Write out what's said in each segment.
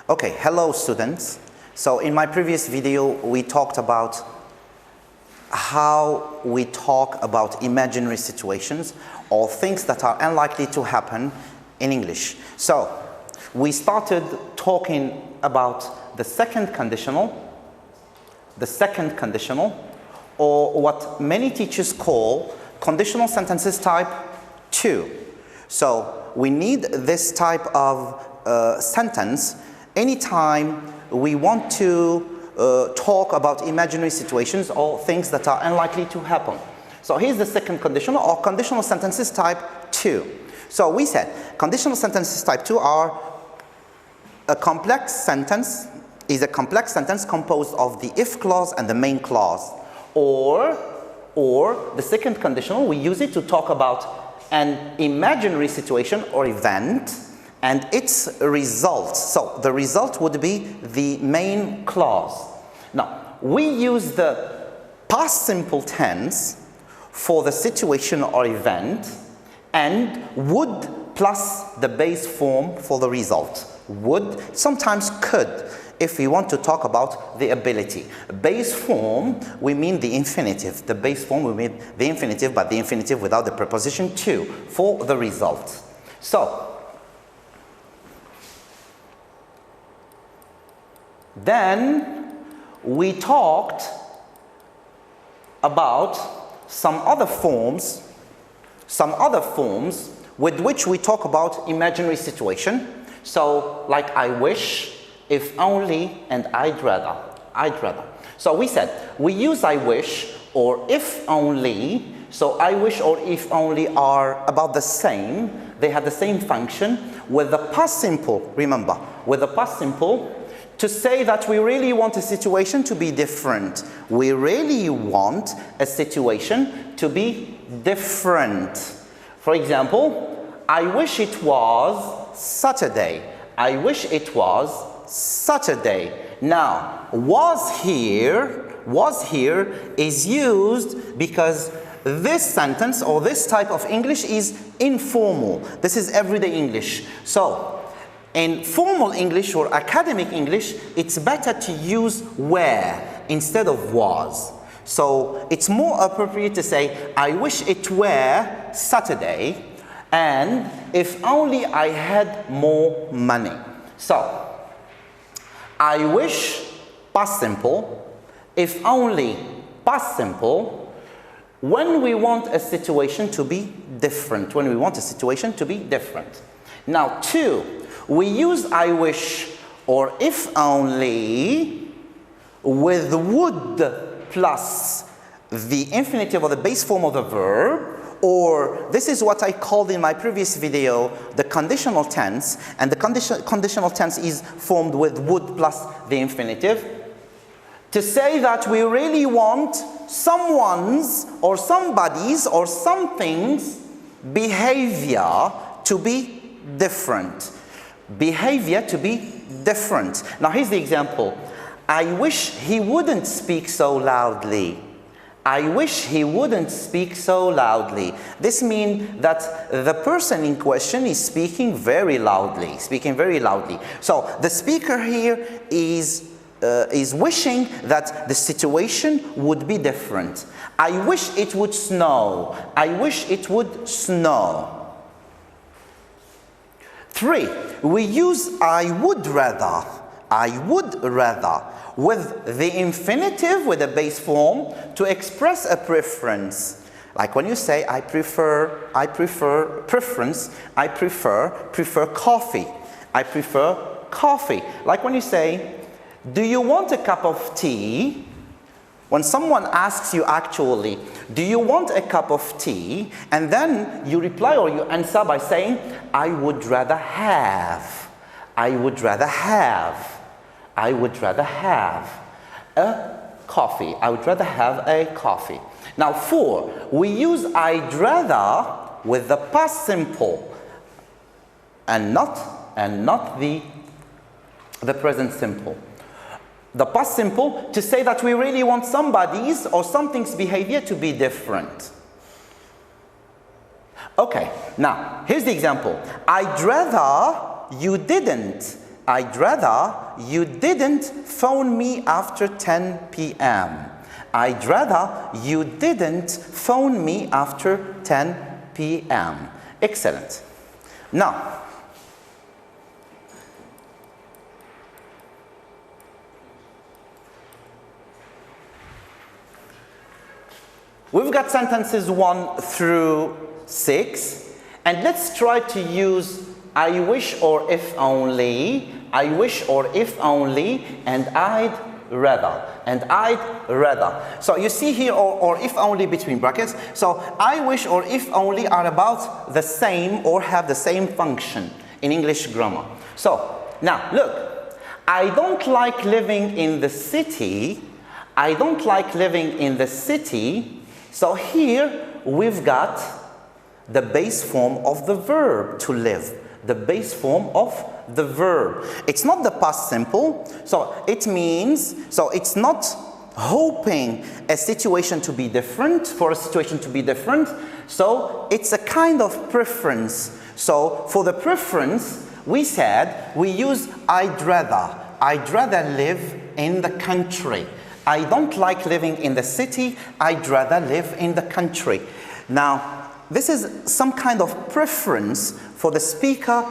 Okay, hello students. So in my previous video we talked about how we talk about imaginary situations or things that are unlikely to happen in English. So we started talking about the second conditional, or what many teachers call conditional sentences type 2. So we need this type of sentence anytime we want to talk about imaginary situations or things that are unlikely to happen. So here's the second conditional, or conditional sentences type 2. So we said conditional sentences type 2 are a complex sentence composed of the if clause and the main clause. Or the second conditional, we use it to talk about an imaginary situation or event and its result. So the result would be the main clause. Now, we use the past simple tense for the situation or event and would plus the base form for the result. Would, sometimes could, if we want to talk about the ability. Base form, we mean the infinitive. The base form, we mean the infinitive, but the infinitive without the preposition to for the result. So, then we talked about some other forms with which we talk about imaginary situation. So, like I wish, if only, and I'd rather. So we said we use I wish or if only. So I wish or if only are about the same. They have the same function with the past simple. Remember, with the past simple, to say that we really want a situation to be different. We really want a situation to be different. For example, I wish it was Saturday. I wish it was Saturday. Now, was here is used because this sentence or this type of English is informal. This is everyday English. So, in formal English or academic English, it's better to use were instead of was. So, it's more appropriate to say, I wish it were Saturday, and if only I had more money. So, I wish, past simple, if only, past simple, when we want a situation to be different. Now, 2, we use I wish or if only with would plus the infinitive or the base form of the verb, or this is what I called in my previous video the conditional tense, and the conditional tense is formed with would plus the infinitive, to say that we really want someone's or somebody's or something's behavior to be different. Now here's the example. I wish he wouldn't speak so loudly. I wish he wouldn't speak so loudly. This means that the person in question is speaking very loudly. So the speaker here is wishing that the situation would be different. I wish it would snow. I wish it would snow. 3, we use I would rather with the infinitive with the base form to express a preference. Like when you say I prefer coffee. I prefer coffee. Like when you say, do you want a cup of tea? When someone asks you actually, do you want a cup of tea? And then you reply or you answer by saying, I would rather have a coffee. I would rather have a coffee. Now 4, we use I'd rather with the past simple and not the present simple. The past simple to say that we really want somebody's or something's behavior to be different. Okay, now here's the example. I'd rather you didn't I'd rather you didn't phone me after 10 p.m. I'd rather you didn't phone me after 10 p.m. Excellent. Now, we've got sentences 1 through 6, and let's try to use I wish or if only, I wish or if only, and I'd rather, and I'd rather. So you see here or if only between brackets. So I wish or if only are about the same or have the same function in English grammar. So now look, I don't like living in the city. I don't like living in the city. So here we've got the base form of the verb to live. The base form of the verb. It's not the past simple, so it means, so it's not hoping a situation to be different, for a situation to be different, so it's a kind of preference. So for the preference, we said we use I'd rather. I'd rather live in the country. I don't like living in the city, I'd rather live in the country. Now, this is some kind of preference for the speaker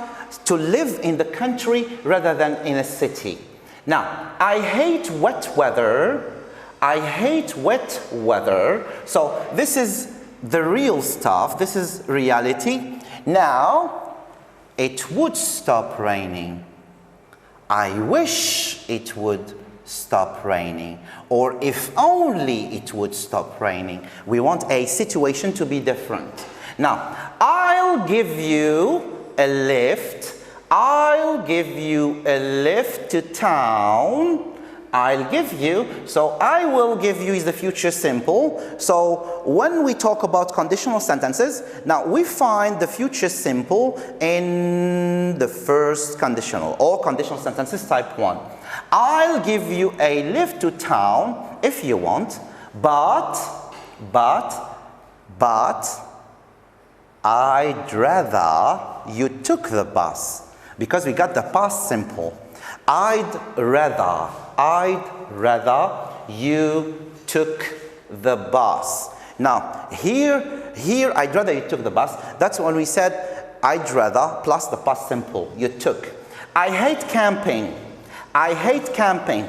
to live in the country rather than in a city. Now, I hate wet weather. I hate wet weather. So this is the real stuff. This is reality. Now, it would stop raining. I wish it would stop raining, or if only it would stop raining. We want a situation to be different. Now, I'll give you a lift. I'll give you a lift to town. I'll give you, so I will give you is the future simple. So when we talk about conditional sentences, now we find the future simple in the first conditional or conditional sentences type 1. I'll give you a lift to town if you want, but I'd rather you took the bus, because we got the past simple. I'd rather you took the bus. Now, here, I'd rather you took the bus. That's when we said I'd rather plus the past simple, you took. I hate camping. I hate camping.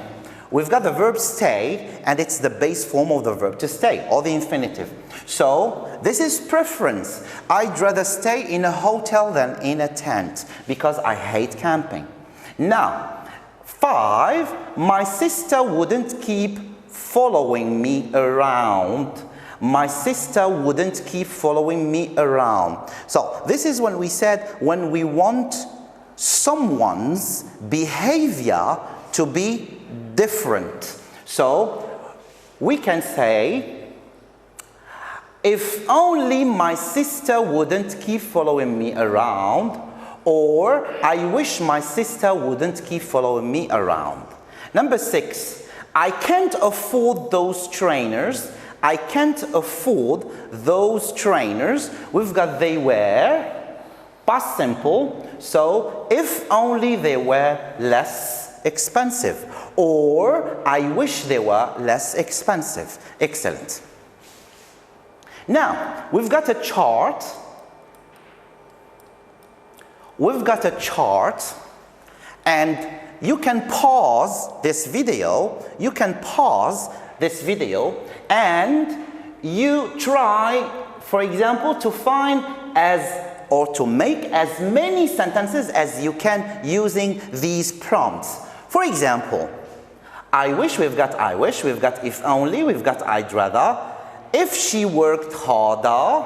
We've got the verb stay, and it's the base form of the verb to stay, or the infinitive. So, this is preference. I'd rather stay in a hotel than in a tent, because I hate camping. Now, 5, my sister wouldn't keep following me around. My sister wouldn't keep following me around. So, this is when we said when we want someone's behavior to be different. So, we can say, if only my sister wouldn't keep following me around, or I wish my sister wouldn't keep following me around. Number 6, I can't afford those trainers. I can't afford those trainers. We've got they were, past simple, so if only they were less expensive, or I wish they were less expensive. Excellent. Now, we've got a chart. We've got a chart, and you can pause this video. You can pause this video, and you try, for example, to find or to make as many sentences as you can using these prompts. For example, I wish, we've got I wish, we've got if only, we've got I'd rather. If she worked harder.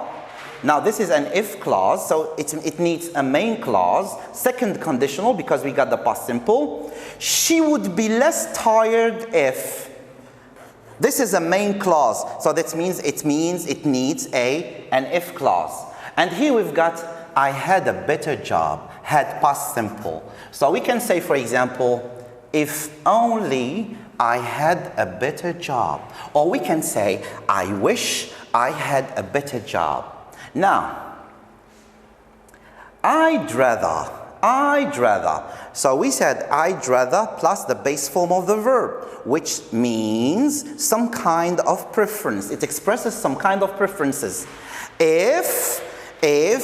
Now this is an if clause, so it needs a main clause, second conditional because we got the past simple. She would be less tired if. This is a main clause, so that means it needs an if clause. And here we've got I had a better job, had past simple. So we can say, for example, if only I had a better job. Or we can say, I wish I had a better job. Now, I'd rather I'd rather. So we said I'd rather plus the base form of the verb, which means some kind of preference. It expresses some kind of preferences. If a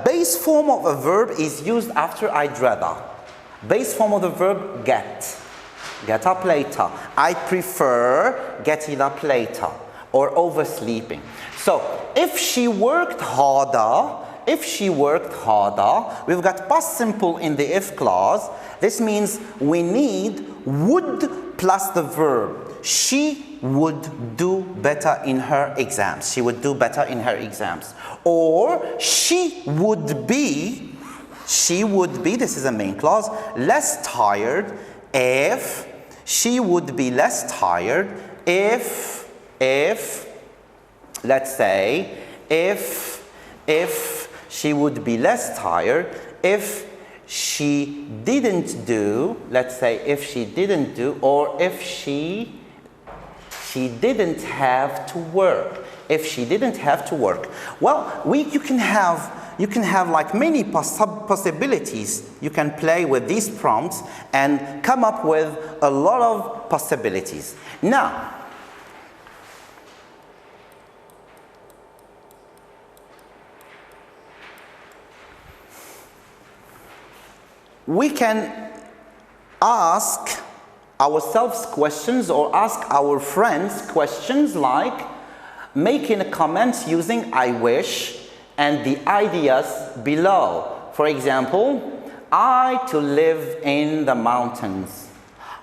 base form of a verb is used after I'd rather, base form of the verb get up later. I prefer getting up later, or oversleeping. So if she worked harder, we've got past simple in the if clause. This means we need would plus the verb. She would do better in her exams. She would do better in her exams. Or she would be, this is a main clause, less tired if, she would be less tired if, let's say, if she would be less tired if she didn't do, let's say, if she didn't do, or if she didn't have to work. If she didn't have to work. Well, you can have like many possibilities. You can play with these prompts and come up with a lot of possibilities. Now, we can ask ourselves questions or ask our friends questions like making comments using I wish and the ideas below. For example, I to live in the mountains.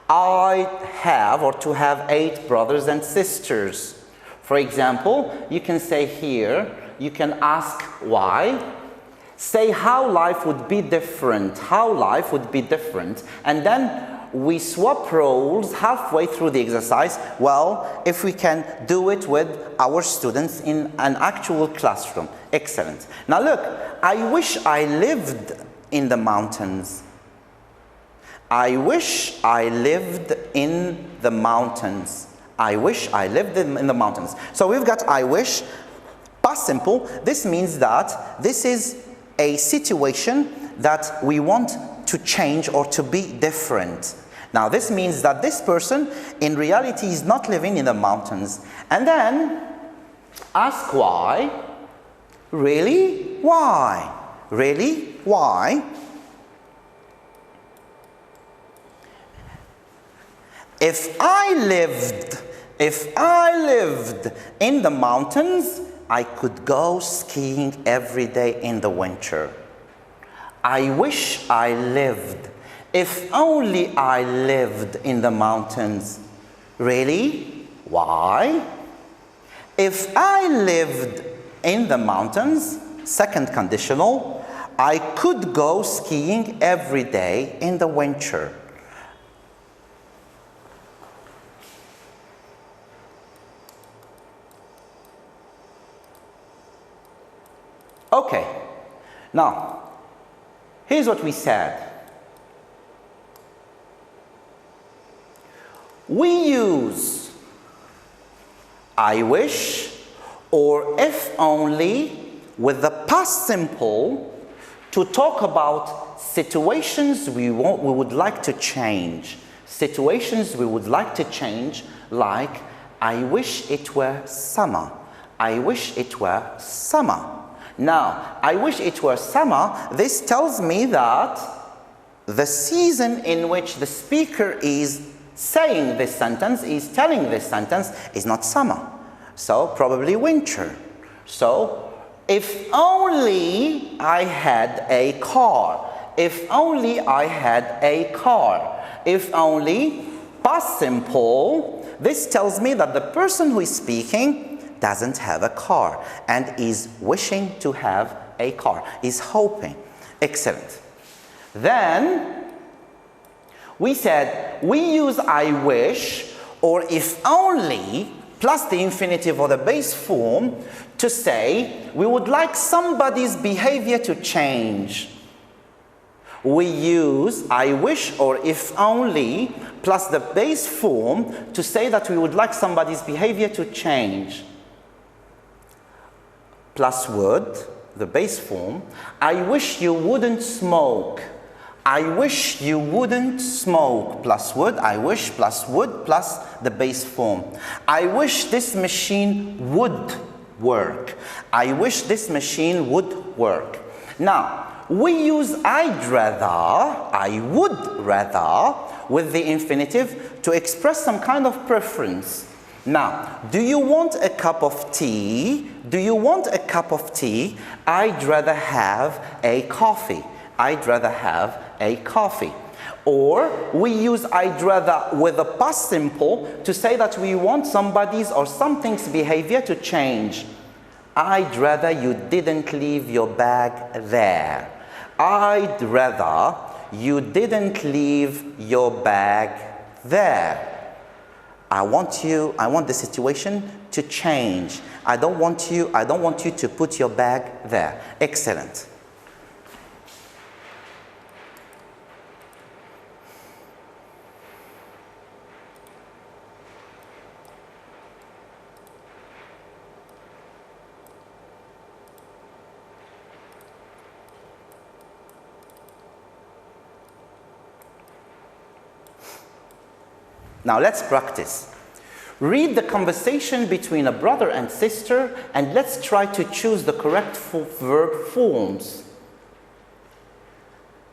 I have or to have 8 brothers and sisters. For example, you can say here, you can ask why. Say how life would be different, and then we swap roles halfway through the exercise. Well, if we can do it with our students in an actual classroom. Excellent. Now look, I wish I lived in the mountains. I wish I lived in the mountains. I wish I lived in the mountains. So we've got I wish, past simple. This means that this is a situation that we want to change or to be different. Now this means that this person in reality is not living in the mountains. And then ask why. Really? Why? Really? Why? If I lived in the mountains, I could go skiing every day in the winter. I wish I lived. If only I lived in the mountains. Really? Why? If I lived in the mountains, second conditional, I could go skiing every day in the winter. Okay, now, here's what we said. We use I wish or if only with the past simple to talk about situations we would like to change. Situations we would like to change, like I wish it were summer. I wish it were summer. Now, I wish it were summer. This tells me that the season in which the speaker is saying this sentence, is telling this sentence, is not summer. So, probably winter. So, if only I had a car. If only I had a car. If only, past simple, this tells me that the person who is speaking doesn't have a car and is wishing to have a car, is hoping. Excellent. Then we said we use I wish or if only plus the infinitive or the base form to say we would like somebody's behavior to change. We use I wish or if only plus the base form to say that we would like somebody's behavior to change. Plus would, the base form. I wish you wouldn't smoke. I wish you wouldn't smoke plus would. I wish plus would plus the base form. I wish this machine would work. I wish this machine would work. Now, we use I'd rather, I would rather with the infinitive to express some kind of preference. Now, do you want a cup of tea? Do you want a cup of tea? I'd rather have a coffee. I'd rather have a coffee. Or we use I'd rather with a past simple to say that we want somebody's or something's behavior to change. I'd rather you didn't leave your bag there. I'd rather you didn't leave your bag there. I want the situation to change. I don't want you to put your bag there. Excellent. Now let's practice. Read the conversation between a brother and sister and let's try to choose the correct verb forms.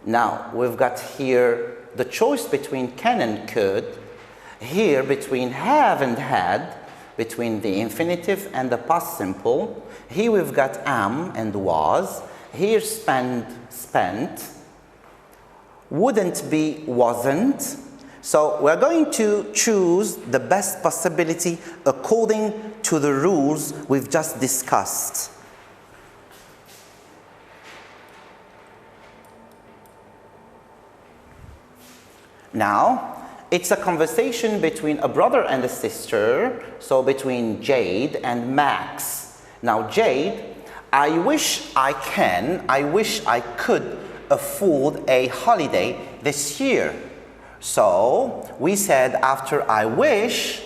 Now we've got here the choice between can and could, here between have and had, between the infinitive and the past simple. Here we've got am and was, here spent, wouldn't be, wasn't. So we're going to choose the best possibility according to the rules we've just discussed. Now, it's a conversation between a brother and a sister, so between Jade and Max. Now, Jade, I wish I could afford a holiday this year. So we said after I wish,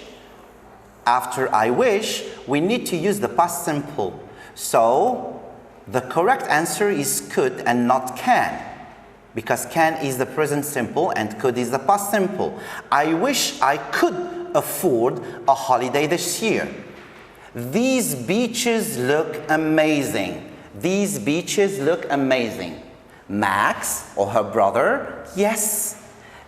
we need to use the past simple. So the correct answer is could and not can, because can is the present simple and could is the past simple. I wish I could afford a holiday this year. These beaches look amazing. These beaches look amazing. Max, or her brother, yes.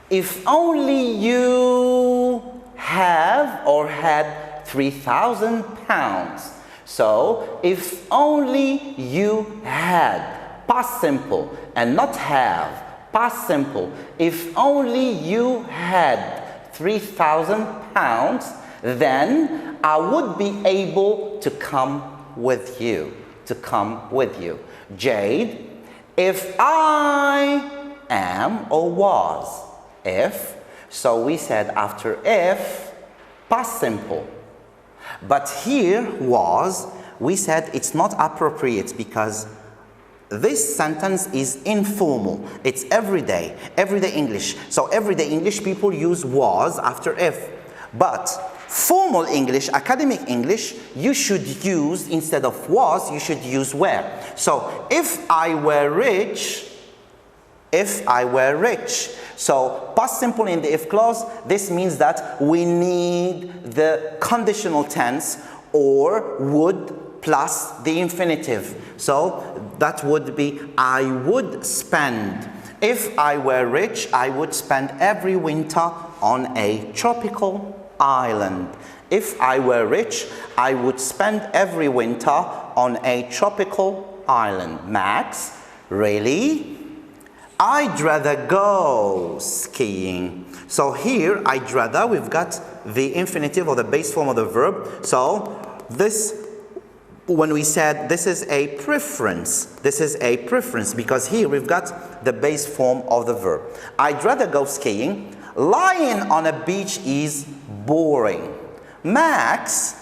If only you have or had 3,000 pounds. So, if only you had, past simple, and not have, past simple. If only you had 3,000 pounds, then I would be able to come with you, Jade, if I am or was. If, so we said after if, past simple. But here was, we said it's not appropriate because this sentence is informal. It's everyday English. So everyday English people use was after if. But formal English, academic English, you should use, instead of was, you should use were. So if I were rich, so past simple in the if clause, this means that we need the conditional tense or would plus the infinitive. So that would be I would spend. If I were rich, I would spend every winter on a tropical island. If I were rich, I would spend every winter on a tropical island. Max, really? I'd rather go skiing. So here, I'd rather, we've got the infinitive or the base form of the verb. So this, when we said this is a preference because here we've got the base form of the verb. I'd rather go skiing. Lying on a beach is boring. Max,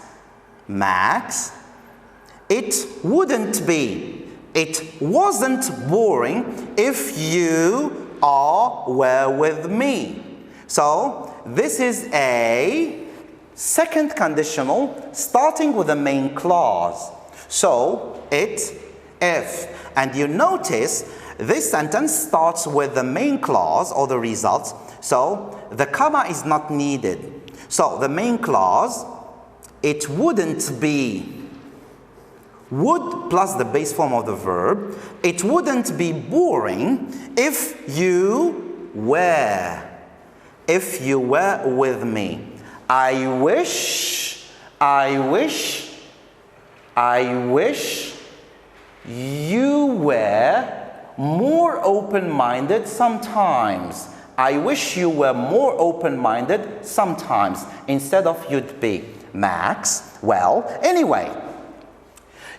it wouldn't be. It wasn't boring if you were with me. So this is a second conditional starting with the main clause. So it If. And you notice this sentence starts with the main clause or the result, so the comma is not needed. So the main clause, it wouldn't be would plus the base form of the verb. It wouldn't be boring if you were. If you were with me. I wish you were more open-minded sometimes. I wish you were more open-minded sometimes instead of you'd be. Max, well, anyway,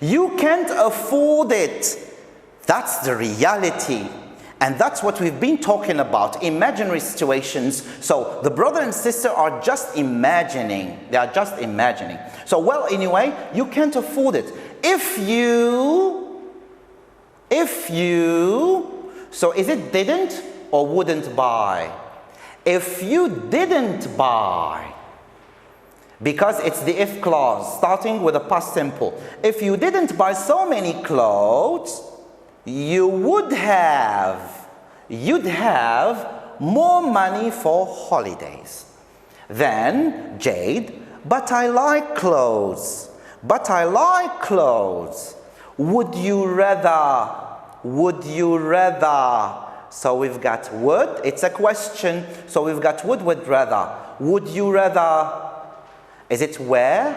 you can't afford it. That's the reality. And that's what we've been talking about, imaginary situations. So the brother and sister are just imagining. They are just imagining. So, well, anyway, you can't afford it. If you, so is it didn't or wouldn't buy? If you didn't buy, because it's the if clause, starting with a past simple. If you didn't buy so many clothes, you'd have more money for holidays. Then Jade, but I like clothes. Would you rather? So we've got would, it's a question. So we've got would rather. Would you rather? Is it were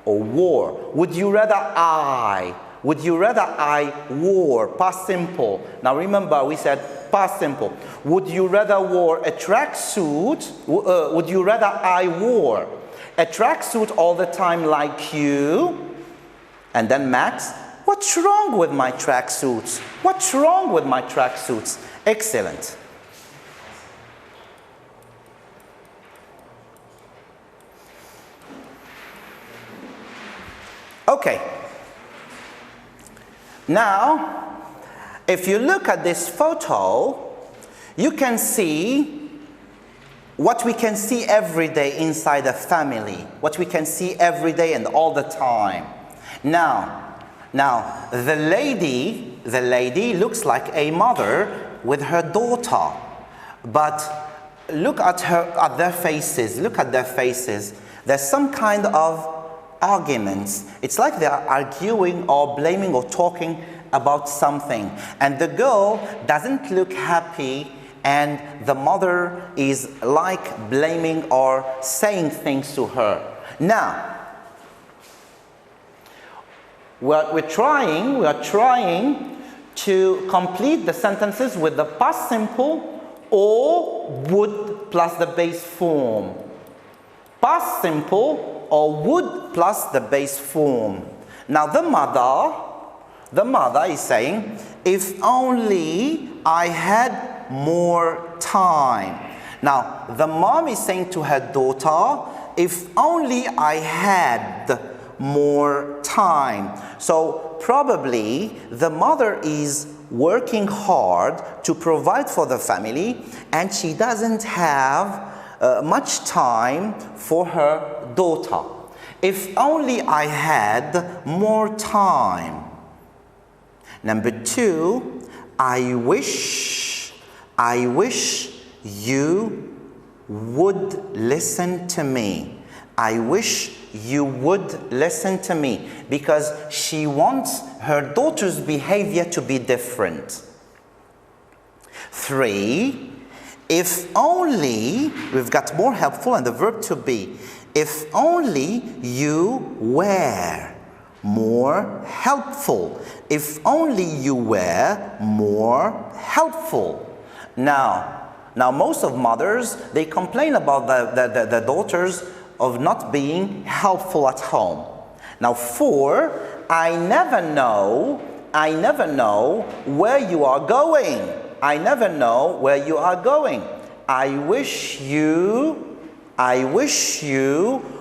or wore? Would you rather I? Would you rather I wore? Past simple. Now remember, we said past simple. Would you rather wore a tracksuit? Would you rather I wore a tracksuit all the time like you? And then Max, what's wrong with my tracksuits? What's wrong with my tracksuits? Excellent. Okay. Now, if you look at this photo, you can see what we can see every day inside a family, what we can see every day and all the time. Now, the lady looks like a mother with her daughter, but look at their faces. Look at their faces. There's some kind of arguments. It's like they're arguing or blaming or talking about something, and the girl doesn't look happy, and the mother is like blaming or saying things to her. Now, we are trying to complete the sentences with the past simple or would plus the base form. Past simple or would plus the base form. Now the mother is saying, if only I had more time. Now the mom is saying to her daughter, if only I had more time. So probably the mother is working hard to provide for the family, and she doesn't have much time for her daughter. If only I had more time. Number two, I wish you would listen to me. I wish you would listen to me, because she wants her daughter's behavior to be different. Three, if only, we've got more helpful and the verb to be. If only you were more helpful. If only you were more helpful. Now most of mothers, they complain about the daughters of not being helpful at home. Now 4, I never know where you are going. I never know where you are going. I wish you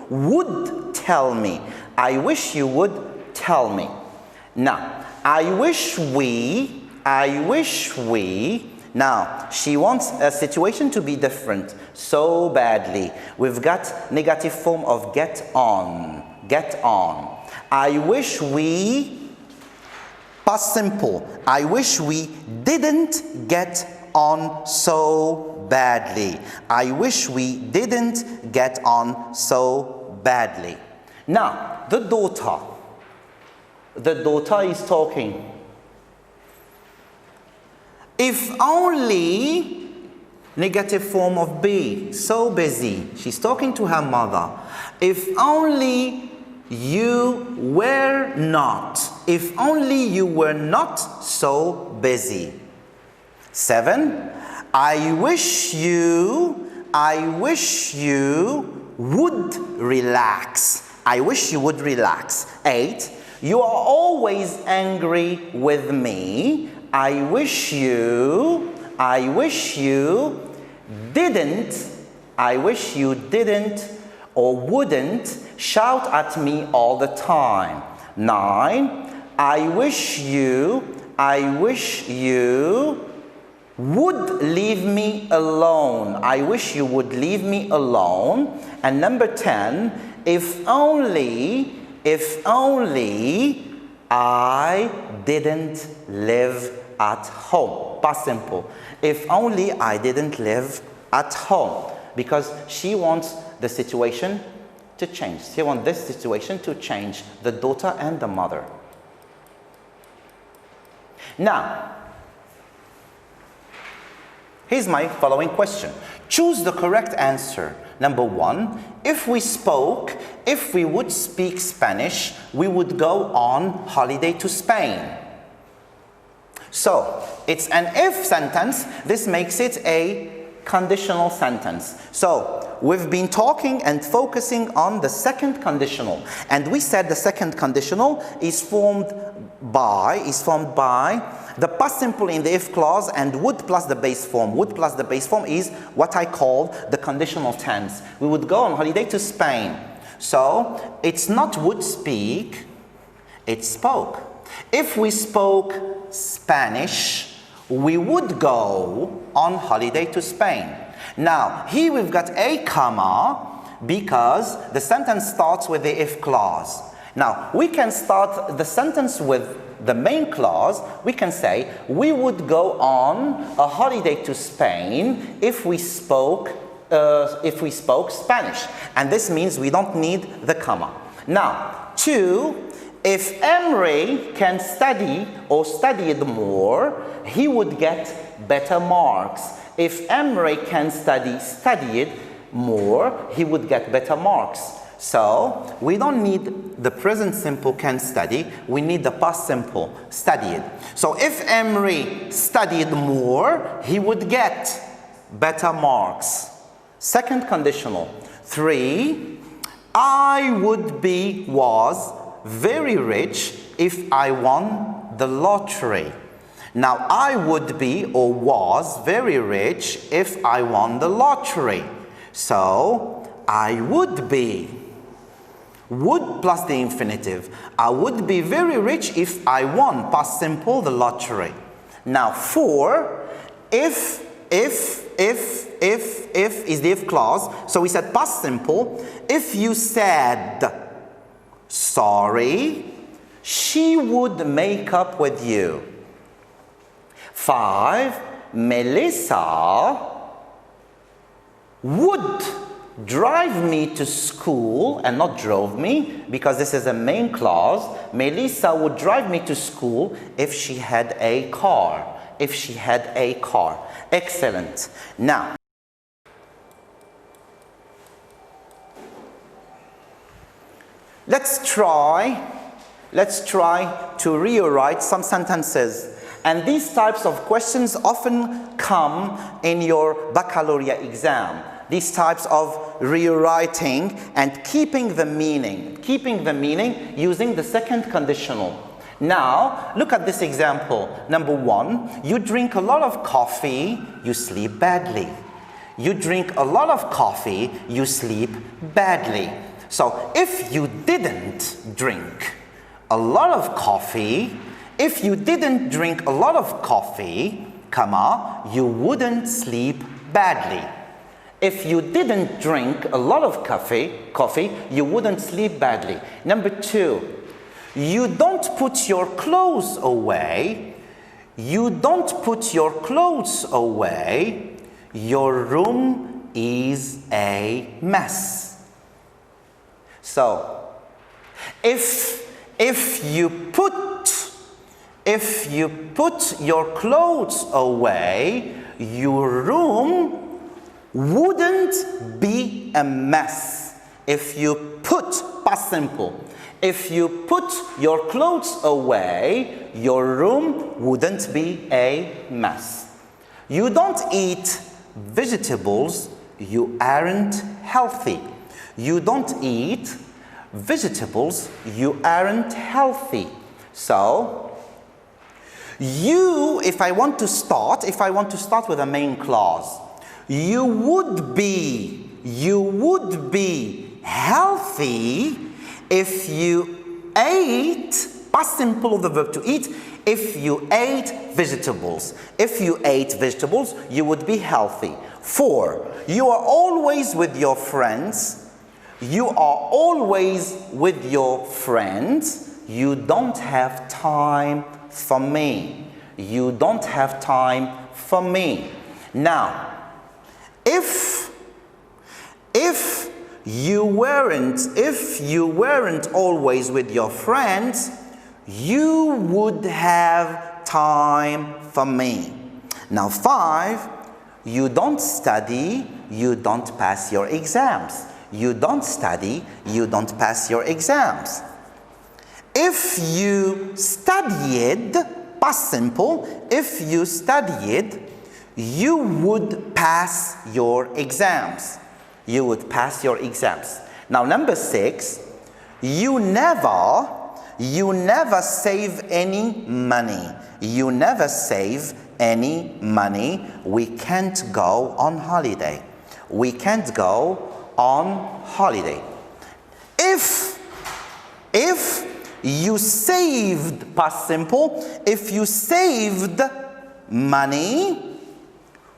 would tell me. I wish you would tell me. Now, I wish we. Now, she wants a situation to be different so badly. We've got negative form of get on. I wish we Past simple. I wish we didn't get on so badly. I wish we didn't get on so badly. Now, the daughter. The daughter is talking. If only, negative form of be, so busy. She's talking to her mother. If only you were not. If only you were not so busy. 7. I wish you would relax. I wish you would relax. 8. You are always angry with me. I wish you didn't or wouldn't shout at me all the time. 9. I wish you would leave me alone. I wish you would leave me alone. And number 10, if only I didn't live at home. Past simple. If only I didn't live at home. Because she wants the situation to change. She wants this situation to change, the daughter and the mother. Now, here's my following question. Choose the correct answer. Number 1, if we would speak Spanish, we would go on holiday to Spain. So, it's an if sentence. This makes it a conditional sentence. So, we've been talking and focusing on the second conditional. And we said the second conditional is formed by the past simple in the if clause and would plus the base form. Would plus the base form is what I call the conditional tense. We would go on holiday to Spain. So, it's not would speak, it spoke. If we spoke Spanish, we would go on holiday to Spain. Now, here we've got a comma because the sentence starts with the if clause. Now, we can start the sentence with the main clause. We can say, we would go on a holiday to Spain if we spoke Spanish. And this means we don't need the comma. Now, 2, if Emery can study or studied more, he would get better marks. If Emery can studied more, he would get better marks. So, we don't need the present simple can study, we need the past simple studied. So, if Emery studied more, he would get better marks. Second conditional. 3, I was very rich if I won the lottery. Now, I would be or was very rich if I won the lottery. So, I would be. Would plus the infinitive. I would be very rich if I won, past simple, the lottery. Now, 4, if is the if clause. So we said past simple. If you said sorry, she would make up with you. 5, Melissa would drive me to school, and not drove me, because this is a main clause. Melissa would drive me to school if she had a car. If she had a car. Excellent. Now, let's try to rewrite some sentences. And these types of questions often come in your baccalaureate exam. These types of rewriting and keeping the meaning using the second conditional. Now, look at this example. Number 1, you drink a lot of coffee, you sleep badly. You drink a lot of coffee, you sleep badly. So, if you didn't drink a lot of coffee, comma, you wouldn't sleep badly. If you didn't drink a lot of coffee, you wouldn't sleep badly. Number 2, You don't put your clothes away. You don't put your clothes away. Your room is a mess. So, if you put your clothes away, your room wouldn't be a mess. If you put, past simple, if you put your clothes away, your room wouldn't be a mess. You don't eat vegetables, you aren't healthy. You don't eat vegetables, you aren't healthy. So, if I want to start with a main clause, you would be healthy if you ate, past simple of the verb to eat, if you ate vegetables. If you ate vegetables, you would be healthy. 4, you are always with your friends. You are always with your friends. You don't have time for me. You don't have time for me. Now, if you weren't always with your friends, you would have time for me. Now 5, you don't study, you don't pass your exams. You don't study, you don't pass your exams. If you studied, past simple, if you studied, you would pass your exams. You would pass your exams. Now number 6, you never save any money. You never save any money. We can't go on holiday. We can't go on holiday. If you saved, past simple, if you saved money,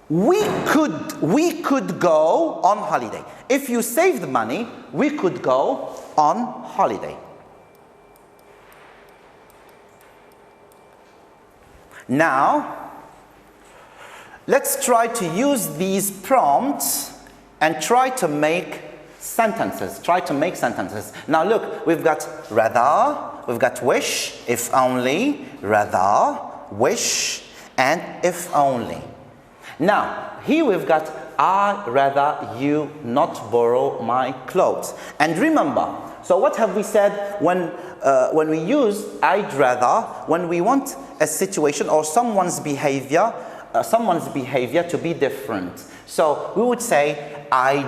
we could go on holiday. If you saved money, we could go on holiday. Now, let's try to use these prompts and try to make sentences. Now look, we've got rather, we've got wish, if only, rather, wish, and if only. Now, here we've got I'd rather you not borrow my clothes. And remember, so what have we said when we use I'd rather, when we want a situation or someone's behavior to be different. So we would say, I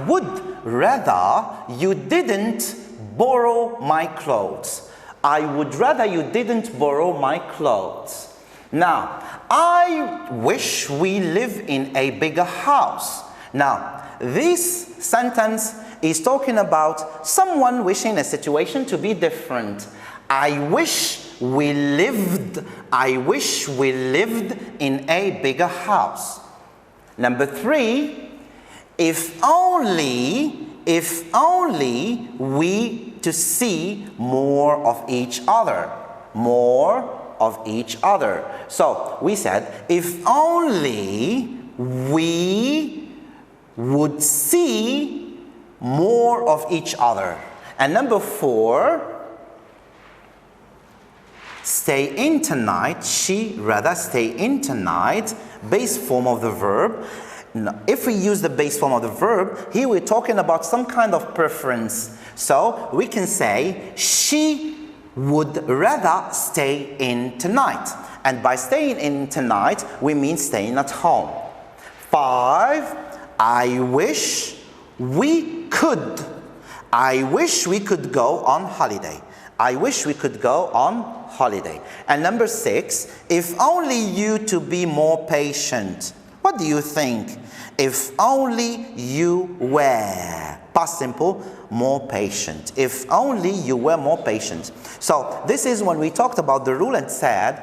would rather you didn't borrow my clothes. I would rather you didn't borrow my clothes. Now, I wish we live in a bigger house. Now, this sentence is talking about someone wishing a situation to be different. I wish we lived in a bigger house. Number 3, if only we to see more of each other. More of each other. So we said, if only we would see more of each other. And number 4, stay in tonight. She rather stay in tonight. Base form of the verb. Now, if we use the base form of the verb, here we're talking about some kind of preference. So we can say, she would rather stay in tonight. And by staying in tonight, we mean staying at home. 5, I wish we could go on holiday. I wish we could go on holiday. And number 6, if only you to be more patient. What do you think? If only you were, past simple, more patient. If only you were more patient. So this is when we talked about the rule and said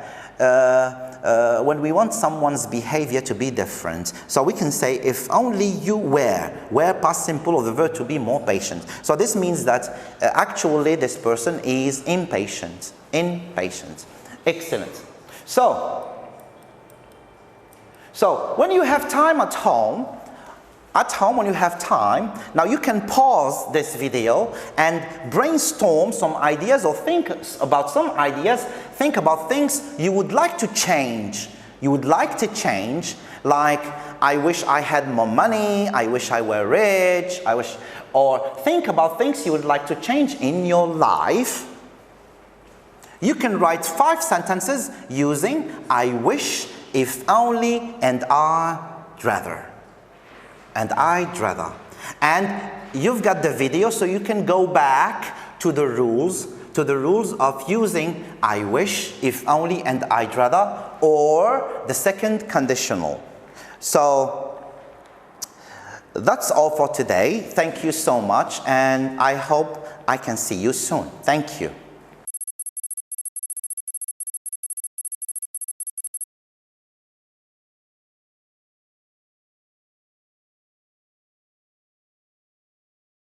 when we want someone's behavior to be different. So we can say, if only you were past simple of the verb to be more patient. So this means that actually this person is impatient. Excellent. So when you have time at home, when you have time, now you can pause this video and brainstorm some ideas or think about some ideas, think about things you would like to change. Like, I wish I had more money, I wish I were rich, or think about things you would like to change in your life. You can write 5 sentences using I wish, if only, and I'd rather. And you've got the video, so you can go back to the rules of using I wish, if only, and I'd rather, or the second conditional. So that's all for today. Thank you so much, and I hope I can see you soon. Thank you.